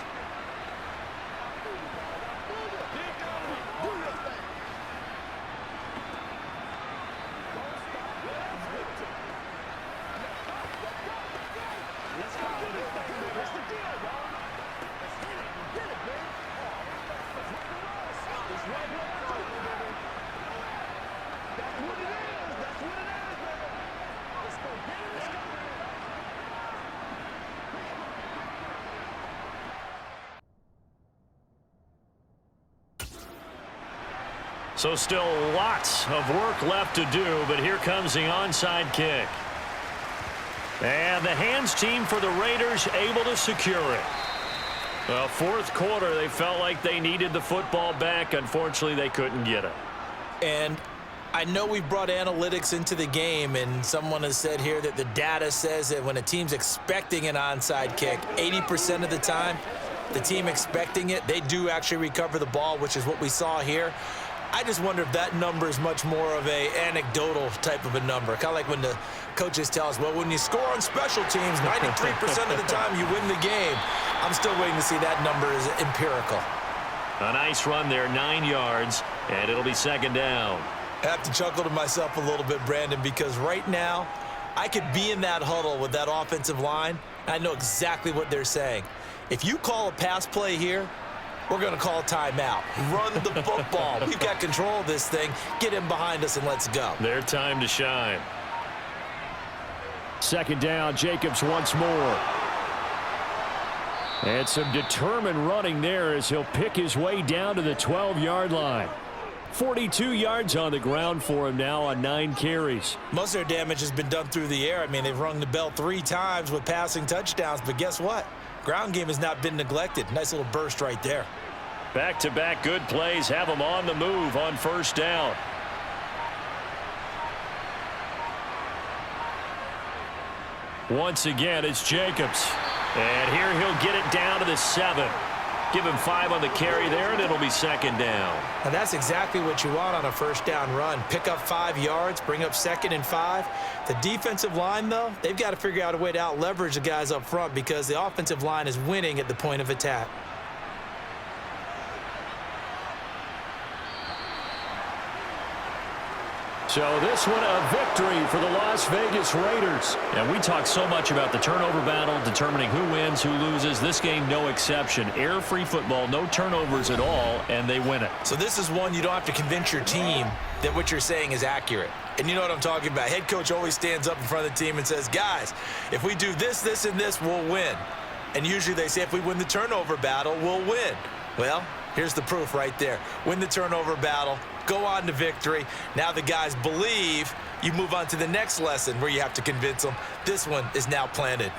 So still lots of work left to do, but here comes the onside kick. And the hands team for the Raiders able to secure it. Well, 4th quarter, they felt like they needed the football back. Unfortunately, they couldn't get it. And I know we've brought analytics into the game, and someone has said here that the data says that when a team's expecting an onside kick, 80% of the time, the team expecting it, they do actually recover the ball, which is what we saw here. I just wonder if that number is much more of a anecdotal type of a number. Kind of like when the coaches tell us, well, when you score on special teams, 93% of the time you win the game. I'm still waiting to see that number is empirical. A nice run there, 9 yards, and it'll be 2nd down. I have to chuckle to myself a little bit, Brandon, because right now I could be in that huddle with that offensive line, and I know exactly what they're saying. If you call a pass play here, we're going to call timeout. Run the football. We've got control of this thing. Get him behind us and let's go. Their time to shine. 2nd down, Jacobs once more. And some determined running there as he'll pick his way down to the 12-yard line. 42 yards on the ground for him now on 9 carries. Most of their damage has been done through the air. I mean, they've rung the bell 3 times with passing touchdowns, but guess what? Ground game has not been neglected. Nice little burst right there. Back-to-back good plays have them on the move on first down. Once again, it's Jacobs. And here he'll get it down to the 7. Give him 5 on the carry there, and it'll be second down. And that's exactly what you want on a first down run. Pick up 5 yards, bring up 2nd and 5. The defensive line, though, they've got to figure out a way to out-leverage the guys up front because the offensive line is winning at the point of attack. So this one a victory for the Las Vegas Raiders. And we talk so much about the turnover battle, determining who wins, who loses. This game, no exception. Error-free football, no turnovers at all, and they win it. So this is one you don't have to convince your team that what you're saying is accurate. And you know what I'm talking about. Head coach always stands up in front of the team and says, guys, if we do this, this, and this, we'll win. And usually they say if we win the turnover battle, we'll win. Well, here's the proof right there. Win the turnover battle. Go on to victory. Now the guys believe. You move on to the next lesson where you have to convince them. This one is now planted.